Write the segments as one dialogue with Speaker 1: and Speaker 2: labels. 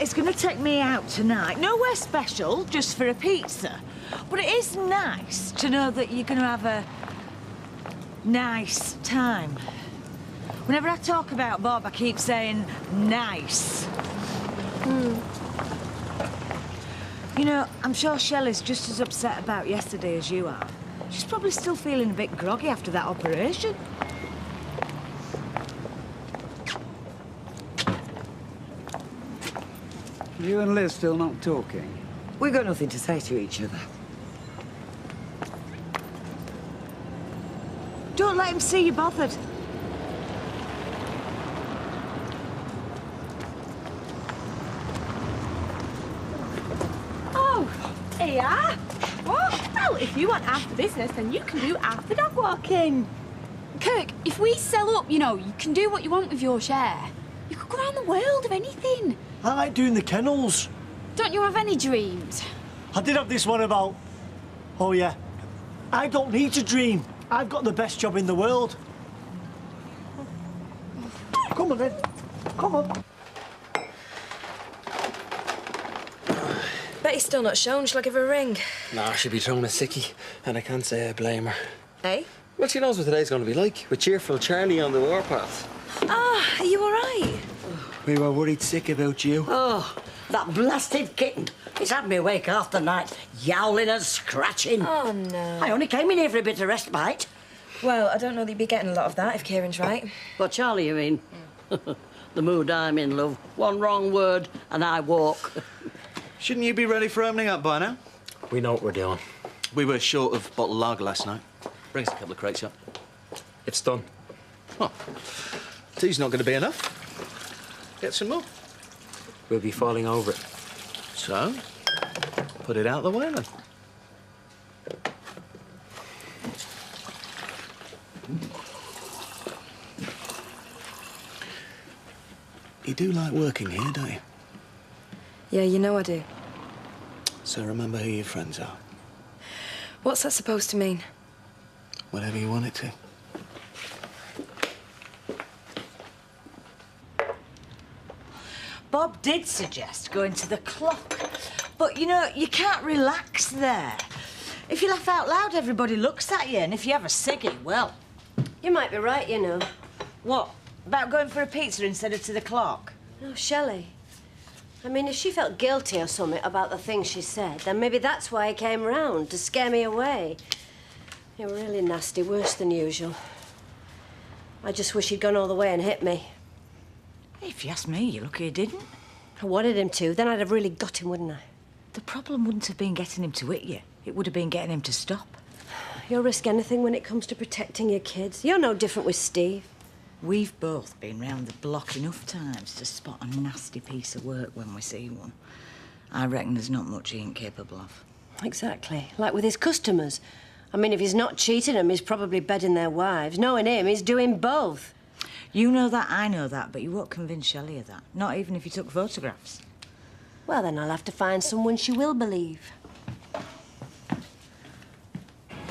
Speaker 1: is going to take me out tonight. Nowhere special, just for a pizza. But it is nice to know that you're going to have a nice time. Whenever I talk about Bob, I keep saying nice. You know, I'm sure Shelley's just as upset about yesterday as you are. She's probably still feeling a bit groggy after that operation.
Speaker 2: You and Liz still not talking?
Speaker 3: We've got nothing to say to each other.
Speaker 1: Don't let him see you bothered.
Speaker 4: Oh, here you are. What? Well, if you want half the business, then you can do half the dog walking.
Speaker 5: Kirk, if we sell up, you know, you can do what you want with your share. You could go around the world of anything.
Speaker 6: I like doing the kennels.
Speaker 5: Don't you have any dreams?
Speaker 6: I did have this one about... Oh, yeah. I don't need to dream. I've got the best job in the world. Come on, then. Come on.
Speaker 7: Betty's still not shown. Shall I give her a ring?
Speaker 8: Nah, she'll be throwing a sickie, and I can't say I blame her.
Speaker 7: Eh?
Speaker 8: Well, she knows what today's going to be like, with cheerful Charlie on the warpath.
Speaker 7: Ah, are you all right?
Speaker 8: We were worried sick about you.
Speaker 3: Oh, that blasted kitten. It's had me awake half the night, yowling and scratching.
Speaker 7: Oh, no.
Speaker 3: I only came in here for a bit of respite.
Speaker 7: Well, I don't know that you'd be getting a lot of that if Kieran's right.
Speaker 3: What, Charlie, you mean? The mood I'm in, love. One wrong word and I walk.
Speaker 9: Shouldn't you be ready for opening up by now?
Speaker 8: We know what we're doing.
Speaker 9: We were short of bottle of lager last night. Bring us a couple of crates up.
Speaker 8: It's done.
Speaker 9: Oh, tea's not going to be enough. Get some more.
Speaker 8: We'll be falling over it.
Speaker 9: So, put it out the way then. You do like working here, don't you?
Speaker 7: Yeah, you know I do.
Speaker 9: So remember who your friends are.
Speaker 7: What's that supposed to mean?
Speaker 9: Whatever you want it to.
Speaker 1: Bob did suggest going to the clock. But, you know, you can't relax there. If you laugh out loud, everybody looks at you, and if you have a ciggy, well...
Speaker 10: You might be right, you know.
Speaker 1: What? About going for a pizza instead of to the clock?
Speaker 10: No, Shelley. I mean, if she felt guilty or something about the things she said, then maybe that's why he came round, to scare me away. You're really nasty, worse than usual. I just wish he'd gone all the way and hit me.
Speaker 1: If you ask me, you're lucky he didn't.
Speaker 10: I wanted him to, then I'd have really got him, wouldn't I?
Speaker 1: The problem wouldn't have been getting him to hit you. It would have been getting him to stop.
Speaker 10: You'll risk anything when it comes to protecting your kids. You're no different with Steve.
Speaker 1: We've both been round the block enough times to spot a nasty piece of work when we see one. I reckon there's not much he ain't capable of.
Speaker 10: Exactly. Like with his customers. I mean, if he's not cheating them, he's probably bedding their wives. Knowing him, he's doing both.
Speaker 1: You know that, I know that, but you won't convince Shelley of that. Not even if you took photographs.
Speaker 10: Well, then I'll have to find someone she will believe.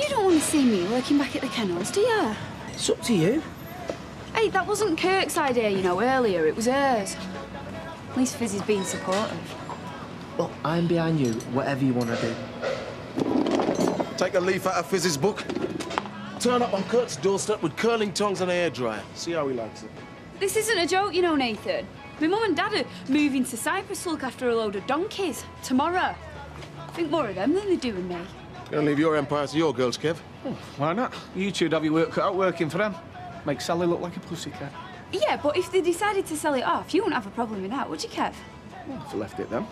Speaker 5: You don't want to see me working back at the kennels, do you?
Speaker 3: It's up to you.
Speaker 5: Hey, that wasn't Kirk's idea, you know, earlier. It was hers. At least Fizzy's being supportive.
Speaker 11: Well, I'm behind you, whatever you want to do.
Speaker 12: Take a leaf out of Fizz's book. Turn up on Kurt's doorstep with curling tongues and a hairdryer. See how he likes it.
Speaker 5: This isn't a joke, you know, Nathan. My mum and dad are moving to Cyprus to look after a load of donkeys tomorrow. I think more of them than they do with me.
Speaker 12: Gonna leave your empire to your girls, Kev.
Speaker 2: Oh, why not? You two'd have your work cut out working for them. Make Sally look like a pussycat.
Speaker 5: Yeah, but if they decided to sell it off, you wouldn't have a problem with that, would you, Kev?
Speaker 2: Well, if I left it then,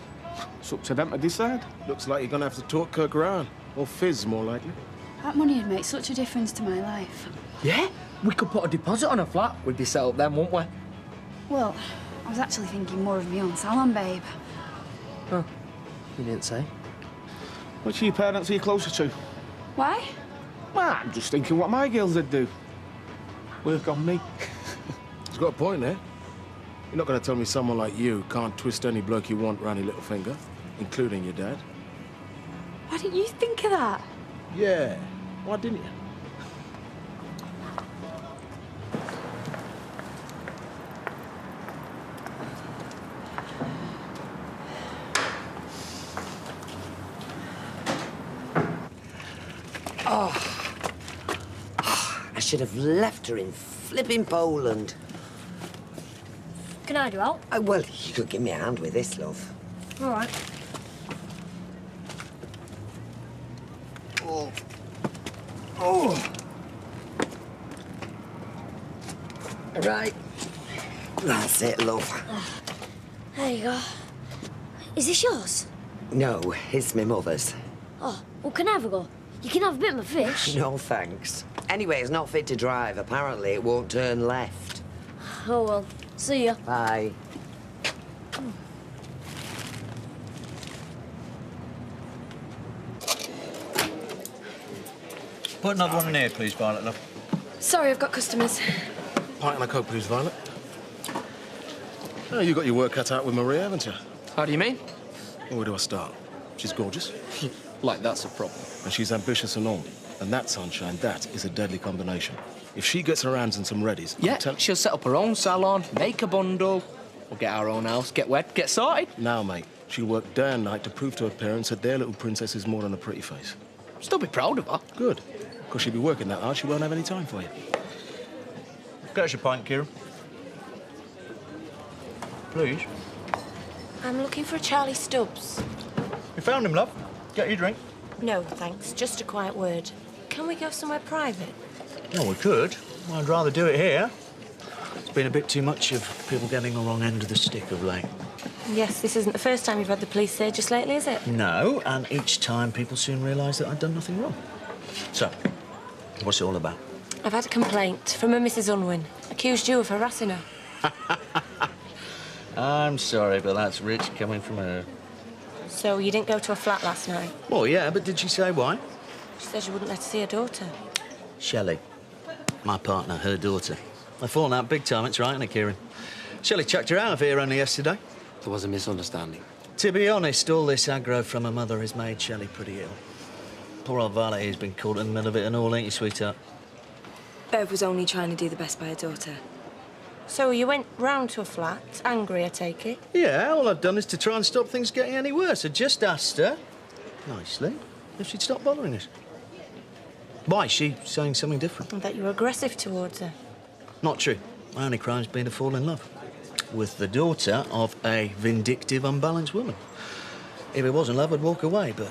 Speaker 2: it's up to them to decide.
Speaker 12: Looks like you're gonna have to talk Kirk around. Or Fizz, more likely.
Speaker 5: That money would make such a difference to my life.
Speaker 11: Yeah? We could put a deposit on a flat. We'd be set up then, wouldn't we?
Speaker 5: Well, I was actually thinking more of my own salon, babe.
Speaker 11: Oh, you didn't say.
Speaker 2: Which of your parents are you closer to?
Speaker 5: Why?
Speaker 2: Well, I'm just thinking what my girls would do. Work on me.
Speaker 12: He's got a point there. You're not gonna tell me someone like you can't twist any bloke you want round your little finger, including your dad.
Speaker 5: Why didn't you think of that?
Speaker 12: Yeah. Why didn't you?
Speaker 13: I should have left her in flipping Poland.
Speaker 14: Can I do help?
Speaker 13: Well, you could give me a hand with this, love.
Speaker 14: All right.
Speaker 13: Oh. Oh. Right. That's it, love.
Speaker 14: There you go. Is this yours?
Speaker 13: No, it's my mother's.
Speaker 14: Oh, well, can I have a go? You can have a bit of my fish.
Speaker 13: No, thanks. Anyway, it's not fit to drive. Apparently, it won't turn left.
Speaker 14: Oh, well. See ya.
Speaker 13: Bye.
Speaker 9: Put another one in here, please, Violet, love.
Speaker 7: Sorry, I've got customers.
Speaker 12: Pint and a Coke, please, Violet. Oh, you got your work cut out with Maria, haven't you?
Speaker 11: How do you mean?
Speaker 12: Well, where do I start? She's gorgeous.
Speaker 2: Like that's a problem.
Speaker 12: And she's ambitious and all. And that, sunshine, that is a deadly combination. If she gets her hands on some readies...
Speaker 11: Yeah, she'll set up her own salon, make a bundle, we'll get our own house, get wed, get sorted.
Speaker 12: Now, mate, she'll work day and night to prove to her parents that their little princess is more than a pretty face.
Speaker 11: Still be proud of her.
Speaker 12: Good. Because she'll be working that hard, she won't have any time for you.
Speaker 9: Get us your pint, Kieran. Please.
Speaker 4: I'm looking for a Charlie Stubbs.
Speaker 9: You found him, love. Get your drink.
Speaker 4: No, thanks. Just a quiet word. Can we go somewhere private?
Speaker 9: Well, we could. I'd rather do it here. It's been a bit too much of people getting the wrong end of the stick of late.
Speaker 4: Yes, this isn't the first time you've had the police there just lately, is it?
Speaker 9: No, and each time people soon realise that I'd done nothing wrong. So, what's it all about?
Speaker 4: I've had a complaint from a Mrs. Unwin. Accused you of harassing her.
Speaker 9: I'm sorry, but that's rich coming from her.
Speaker 4: So you didn't go to her flat last night?
Speaker 9: Well, yeah, but did she say why?
Speaker 4: She said she wouldn't let her see her daughter.
Speaker 9: Shelley, my partner, her daughter. I've fallen out big time, it's right, isn't it, Kieran? Shelley chucked her out of here only yesterday.
Speaker 8: There was a misunderstanding.
Speaker 9: To be honest, all this aggro from her mother has made Shelley pretty ill. Poor old Violet has been caught in the middle of it and all, ain't you, sweetheart?
Speaker 7: Bev was only trying to do the best by her daughter.
Speaker 4: So you went round to her flat, angry, I take it?
Speaker 9: Yeah, all I've done is to try and stop things getting any worse. I just asked her, nicely, if she'd stop bothering us. Why? Is she saying something different?
Speaker 4: And that you were aggressive towards her.
Speaker 9: Not true. My only crime's been to fall in love with the daughter of a vindictive, unbalanced woman. If it wasn't love, I'd walk away, but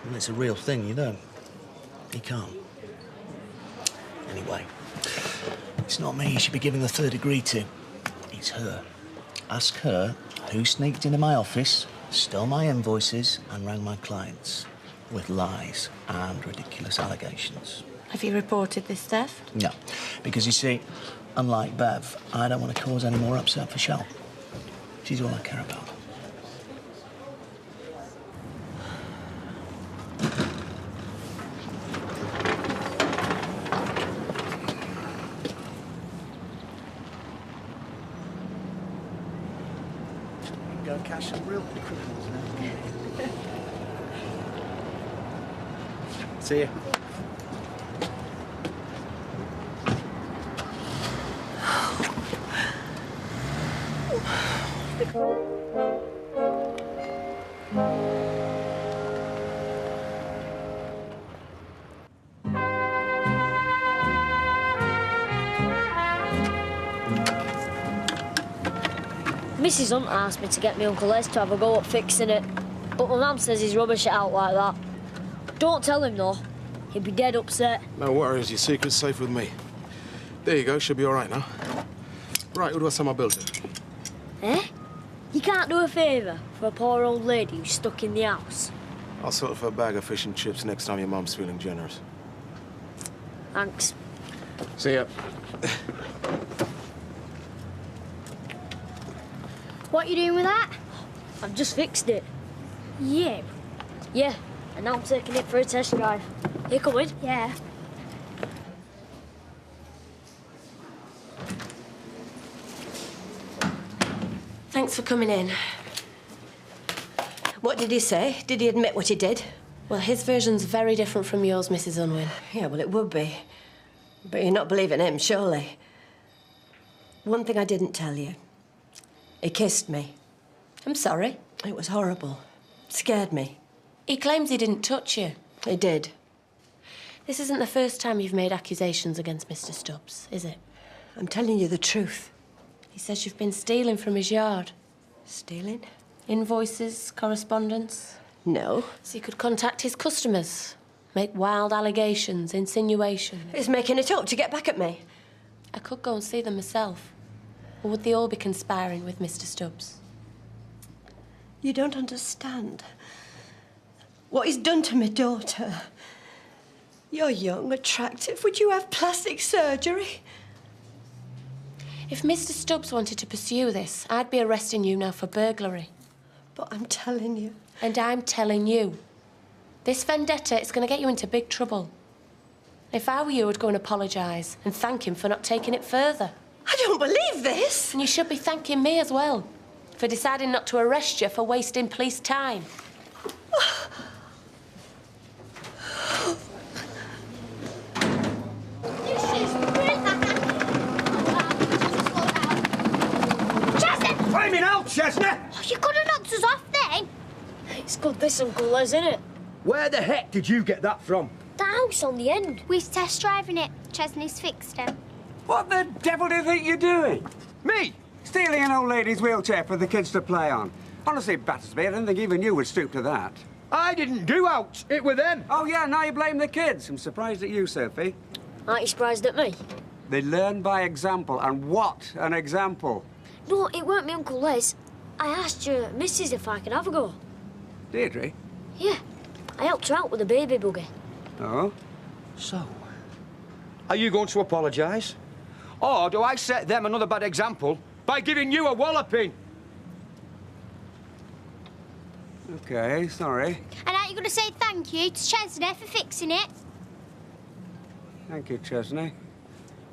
Speaker 9: when it's a real thing, you know. You can't. Anyway, it's not me you should be giving the third degree to. It's her. Ask her who sneaked into my office, stole my invoices, and rang my clients with lies and ridiculous allegations.
Speaker 4: Have you reported this theft?
Speaker 9: No, because you see, unlike Bev, I don't want to cause any more upset for Shell. She's all I care about. Go and catch some real criminals now. See you.
Speaker 14: Mrs. Hunt asked me to get my Uncle Les to have a go at fixing it, but my mum says he's rubbish it out like that. Don't tell him, though. He'd be dead upset.
Speaker 12: No worries, your secret's safe with me. There you go, should be all right now. Right, who do I send my bill to?
Speaker 14: Eh? You can't do a favour for a poor old lady who's stuck in the house.
Speaker 12: I'll sort of for a bag of fish and chips next time your mum's feeling generous.
Speaker 14: Thanks.
Speaker 12: See ya.
Speaker 14: What you doing with that? I've just fixed it. Yeah. Yeah, and now I'm taking it for a test drive. You coming? Yeah.
Speaker 10: Thanks for coming in. What did he say? Did he admit what he did?
Speaker 4: Well, his version's very different from yours, Mrs. Unwin.
Speaker 10: Yeah, well, it would be. But you're not believing him, surely. One thing I didn't tell you. He kissed me. I'm sorry. It was horrible. Scared me.
Speaker 4: He claims he didn't touch you.
Speaker 10: He did.
Speaker 15: This isn't the first time you've made accusations against Mr. Stubbs, is it?
Speaker 10: I'm telling you the truth.
Speaker 15: He says you've been stealing from his yard.
Speaker 10: Stealing?
Speaker 15: Invoices, correspondence.
Speaker 10: No.
Speaker 15: So you could contact his customers, make wild allegations, insinuations.
Speaker 10: He's making it up to get back at me.
Speaker 15: I could go and see them myself. Or would they all be conspiring with Mr. Stubbs?
Speaker 10: You don't understand what he's done to my daughter. You're young, attractive. Would you have plastic surgery?
Speaker 15: If Mr. Stubbs wanted to pursue this, I'd be arresting you now for burglary.
Speaker 10: But I'm telling you.
Speaker 15: And I'm telling you. This vendetta is going to get you into big trouble. If I were you, I'd go and apologise and thank him for not taking it further.
Speaker 10: I don't believe this.
Speaker 15: And you should be thanking me as well for deciding not to arrest you for wasting police time.
Speaker 16: Flaming out, Chestnut!
Speaker 14: Oh, you could have knocked us off then. It's good this, Uncle Les, isn't it?
Speaker 16: Where the heck did you get that from?
Speaker 14: The house on the end. We was test driving it. Chesney's fixed it.
Speaker 17: What the devil do you think you're doing? Me? Stealing an old lady's wheelchair for the kids to play on. Honestly, it batters me. I didn't think even you would stoop to that.
Speaker 16: I didn't do out. It were them.
Speaker 17: Oh, yeah, now you blame the kids. I'm surprised at you, Sophie.
Speaker 14: Aren't you surprised at me?
Speaker 17: They learn by example, and what an example.
Speaker 14: No, it weren't me, Uncle Les. I asked your missus if I could have a go.
Speaker 17: Deirdre?
Speaker 14: Yeah. I helped her out with the baby buggy.
Speaker 17: Oh?
Speaker 16: So, are you going to apologise? Or do I set them another bad example by giving you a walloping?
Speaker 17: OK, sorry.
Speaker 14: And aren't you going to say thank you to Chesney for fixing it?
Speaker 17: Thank you, Chesney.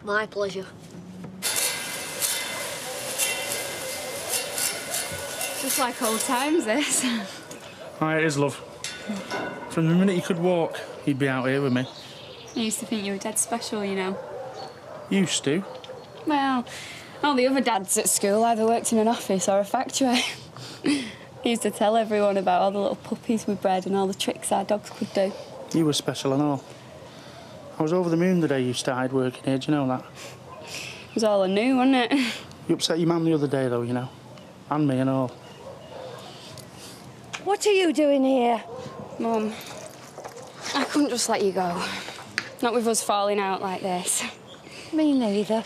Speaker 14: My pleasure.
Speaker 5: Just like old times, this.
Speaker 18: Aye, it is, love. From the minute he could walk, he'd be out here with me.
Speaker 5: I used to think you were dead special, you know.
Speaker 18: Used to?
Speaker 5: Well, all the other dads at school either worked in an office or a factory. He used to tell everyone about all the little puppies we bred and all the tricks our dogs could do.
Speaker 18: You were special and all. I was over the moon the day you started working here, do you know that?
Speaker 5: It was all I knew, wasn't it?
Speaker 18: You upset your mum the other day, though, you know. And me and all.
Speaker 19: What are you doing here?
Speaker 5: Mum, I couldn't just let you go. Not with us falling out like this.
Speaker 19: Me neither.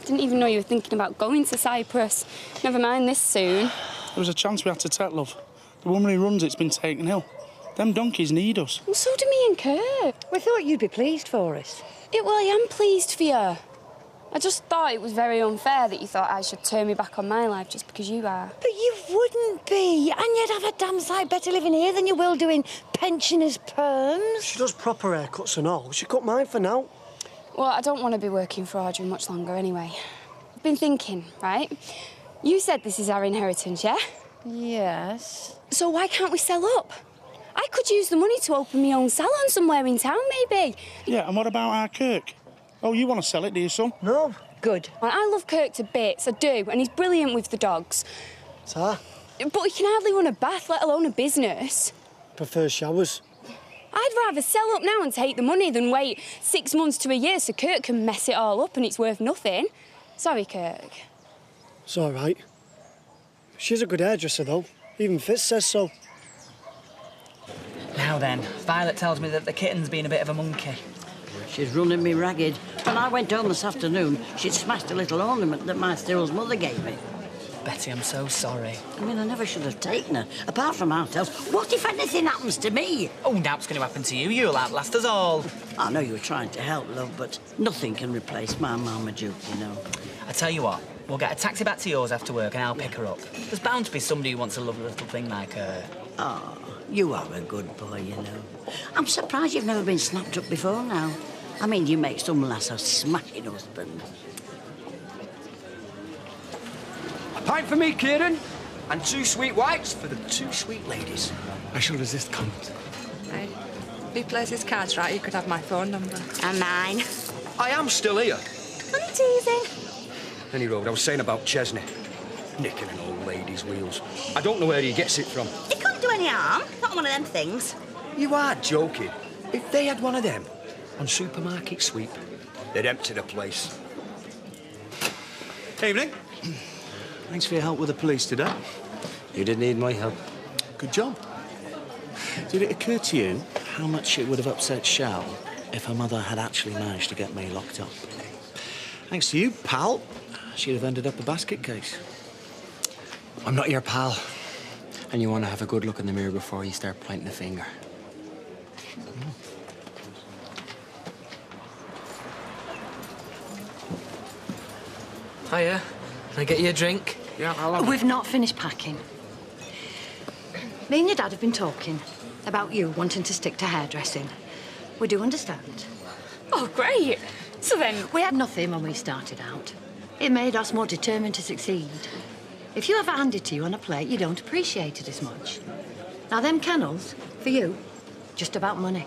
Speaker 5: Didn't even know you were thinking about going to Cyprus. Never mind this soon.
Speaker 18: There was a chance we had to take, love. The woman who runs it's been taken ill. Them donkeys need us.
Speaker 5: Well, so do me and Kurt.
Speaker 19: We thought you'd be pleased for us.
Speaker 5: Well, I am pleased for you. I just thought it was very unfair that you thought I should turn me back on my life just because you are.
Speaker 19: But you wouldn't be. And you'd have a damn sight better living here than you will doing pensioners' perms.
Speaker 6: She does proper haircuts and all. She cut mine for now.
Speaker 5: Well, I don't want to be working for Audrey much longer anyway. I've been thinking, right? You said this is our inheritance, yeah?
Speaker 19: Yes.
Speaker 5: So why can't we sell up? I could use the money to open my own salon somewhere in town, maybe.
Speaker 18: Yeah, and what about our Kirk? Oh, you want to sell it, do you, son?
Speaker 6: No.
Speaker 19: Good.
Speaker 5: Well, I love Kirk to bits, I do, and he's brilliant with the dogs.
Speaker 6: Ta.
Speaker 5: But he can hardly run a bath, let alone a business.
Speaker 6: Prefer showers.
Speaker 5: I'd rather sell up now and take the money than wait 6 months to a year so Kirk can mess it all up and it's worth nothing. Sorry, Kirk.
Speaker 6: It's all right. She's a good hairdresser, though. Even Fitz says so.
Speaker 20: Now then, Violet tells me that the kitten's been a bit of a monkey.
Speaker 3: She's running me ragged. When I went home this afternoon, she'd smashed a little ornament that my Cyril's mother gave me.
Speaker 20: Betty, I'm so sorry.
Speaker 3: I mean, I never should have taken her. Apart from ourselves, what if anything happens to me?
Speaker 20: Oh, doubt's going to happen to you. You'll outlast us all.
Speaker 3: I know you were trying to help, love, but nothing can replace my Marmaduke, you know.
Speaker 20: I tell you what, we'll get a taxi back to yours after work and I'll pick her up. There's bound to be somebody who wants a lovely little thing like her.
Speaker 3: Oh, you are a good boy, you know. I'm surprised you've never been snapped up before now. I mean, you make some lass a smashing husband.
Speaker 16: A pint for me, Kieran, and 2 sweet whites for the 2 sweet ladies.
Speaker 21: I shall resist comment.
Speaker 22: Hey, if he plays his cards right, you could have my phone number.
Speaker 14: And mine.
Speaker 16: I am still here.
Speaker 14: I'm teasing.
Speaker 16: Any road, I was saying about Chesney. Nicking an old lady's wheels. I don't know where he gets it from.
Speaker 14: It couldn't do any harm. Not one of them things.
Speaker 16: You are joking. If they had one of them on Supermarket Sweep, they'd empty the place.
Speaker 9: Evening. Thanks for your help with the police today.
Speaker 16: You didn't need my help.
Speaker 9: Good job. Did it occur to you how much it would have upset Shell if her mother had actually managed to get me locked up? Thanks to you, pal, she'd have ended up a basket case.
Speaker 16: I'm not your pal. And you want to have a good look in the mirror before you start pointing a finger.
Speaker 11: Hiya. Can I get you a drink?
Speaker 16: Yeah, I'll have
Speaker 19: We've not finished packing. Me and your dad have been talking about you wanting to stick to hairdressing. We do understand.
Speaker 5: Oh, great. So then...
Speaker 19: We had nothing when we started out. It made us more determined to succeed. If you have it handed to you on a plate, you don't appreciate it as much. Now, them kennels, for you, just about money.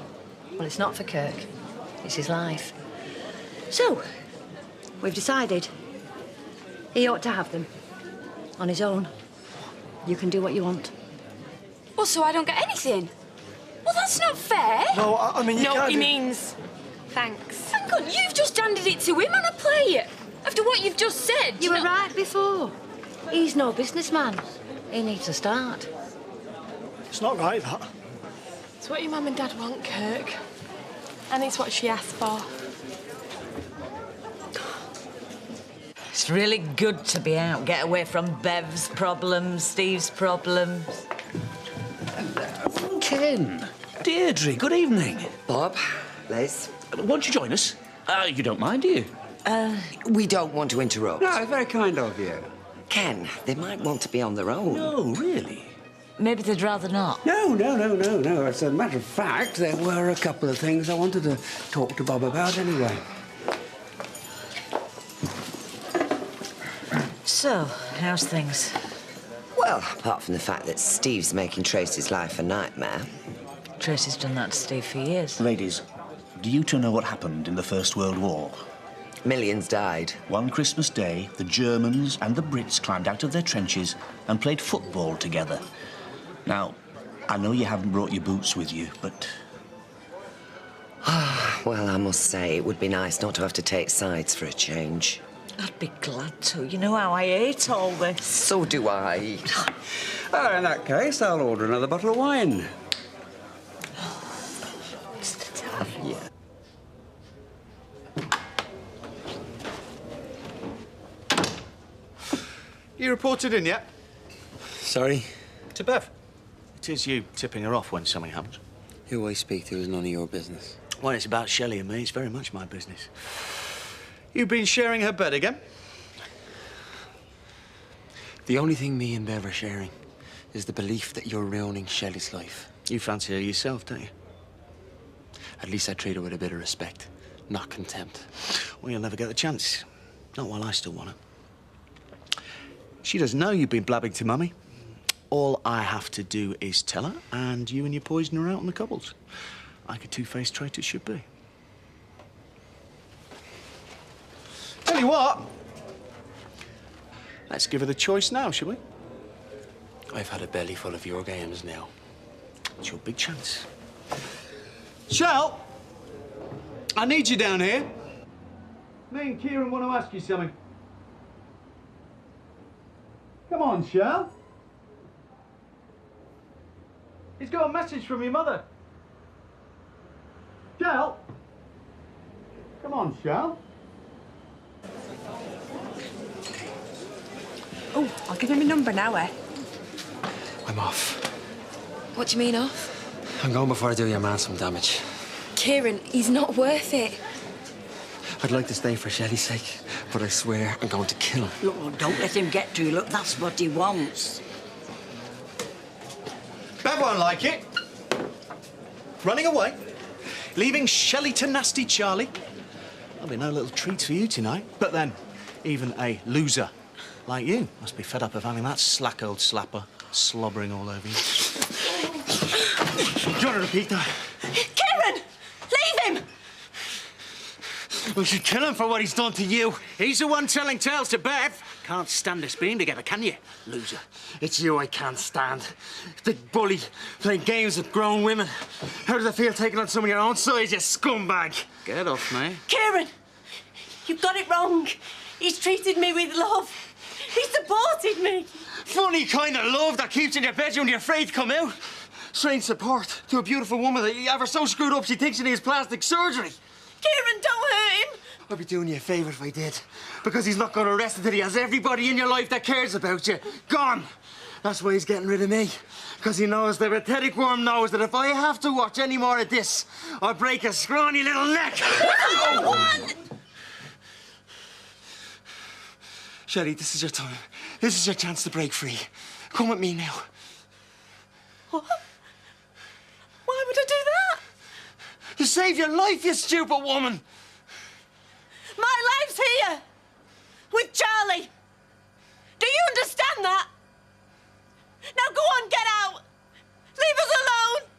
Speaker 19: Well, it's not for Kirk. It's his life. So, we've decided he ought to have them. On his own. You can do what you want.
Speaker 5: Well, so I don't get anything? Well, that's not fair.
Speaker 6: No, I mean, you
Speaker 15: No,
Speaker 6: can't
Speaker 15: he
Speaker 6: do-
Speaker 15: means thanks.
Speaker 5: Hang on, you've just handed it to him on a plate. After what you've just said.
Speaker 19: You were right before. He's no businessman. He needs a start.
Speaker 6: It's not right, that.
Speaker 15: It's what your mum and dad want, Kirk. And it's what she asked for.
Speaker 1: It's really good to be out, get away from Bev's problems, Steve's problems.
Speaker 21: Ken, Deirdre, good evening.
Speaker 13: Bob, Liz.
Speaker 21: Won't you join us? You don't mind, do you?
Speaker 13: We don't want to interrupt.
Speaker 17: No, very kind of you.
Speaker 13: Ken, they might want to be on their own.
Speaker 21: No, really?
Speaker 1: Maybe they'd rather not.
Speaker 17: No. As a matter of fact, there were a couple of things I wanted to talk to Bob about anyway.
Speaker 1: So, how's things?
Speaker 13: Well, apart from the fact that Steve's making Tracy's life a nightmare.
Speaker 1: Tracy's done that to Steve for years.
Speaker 21: Ladies, do you two know what happened in the First World War?
Speaker 13: Millions died.
Speaker 21: One Christmas day, the Germans and the Brits climbed out of their trenches and played football together. Now, I know you haven't brought your boots with you, but...
Speaker 13: Well, I must say, it would be nice not to have to take sides for a change.
Speaker 1: I'd be glad to. You know how I hate all this.
Speaker 13: So do I.
Speaker 17: Oh, in that case, I'll order another bottle of wine.
Speaker 13: Yeah.
Speaker 9: You reported in yet?
Speaker 16: Sorry?
Speaker 9: To Bev. It is you tipping her off when something happens.
Speaker 16: Who I speak to is none of your business.
Speaker 9: When it's about Shelley and me, it's very much my business. You've been sharing her bed again?
Speaker 16: The only thing me and Bev are sharing is the belief that you're ruining Shelley's life.
Speaker 9: You fancy her yourself, don't you?
Speaker 16: At least I treat her with a bit of respect, not contempt.
Speaker 9: Well, you'll never get the chance. Not while I still want her. She doesn't know you've been blabbing to Mummy. All I have to do is tell her, and you and your poison are out on the cobbles. Like a two-faced traitor should be. Tell you what. Let's give her the choice now, shall we?
Speaker 16: I've had a belly full of your games now.
Speaker 9: It's your big chance. Shell, I need you down here. Me and Kieran want to ask you something. Come on, Shell. He's got a message from your mother. Shell. Come on, Shell.
Speaker 22: Oh, I'll give him my number now, eh?
Speaker 16: I'm off.
Speaker 15: What do you mean off?
Speaker 16: I'm going before I do your man some damage.
Speaker 15: Kieran, he's not worth it.
Speaker 16: I'd like to stay for Shelley's sake, but I swear I'm going to kill him.
Speaker 3: Look, don't let him get to you. Look, that's what he wants.
Speaker 9: Bev won't like it. Running away. Leaving Shelley to nasty Charlie. There'll be no little treats for you tonight. But then, even a loser like you must be fed up of having that slack old slapper slobbering all over you. Do you want to repeat that?
Speaker 19: Kieran! Leave him!
Speaker 2: We should kill him for what he's done to you. He's the one telling tales to Bev. Can't stand us being together, can you, loser?
Speaker 8: It's you I can't stand. Big bully, playing games with grown women. How does it feel taking on someone your own size, you scumbag?
Speaker 2: Get off me.
Speaker 23: Kieran, you've got it wrong. He's treated me with love. He supported me.
Speaker 8: Funny kind of love that keeps you in your bedroom when you're afraid to come out. Strange support to a beautiful woman that you have her so screwed up she thinks she needs plastic surgery.
Speaker 23: Kieran, don't hurt him.
Speaker 8: I'd be doing you a favour if I did. Because he's not going to rest until he has everybody in your life that cares about you gone. That's why he's getting rid of me. Because he knows the pathetic worm knows that if I have to watch any more of this, I'll break a scrawny little neck.
Speaker 23: What?
Speaker 8: Shelly, this is your time. This is your chance to break free. Come with me now.
Speaker 23: What? Why would I do that?
Speaker 8: To save your life, you stupid woman.
Speaker 23: My life's here. With Charlie. Do you understand that? Now go on, get out. Leave us alone.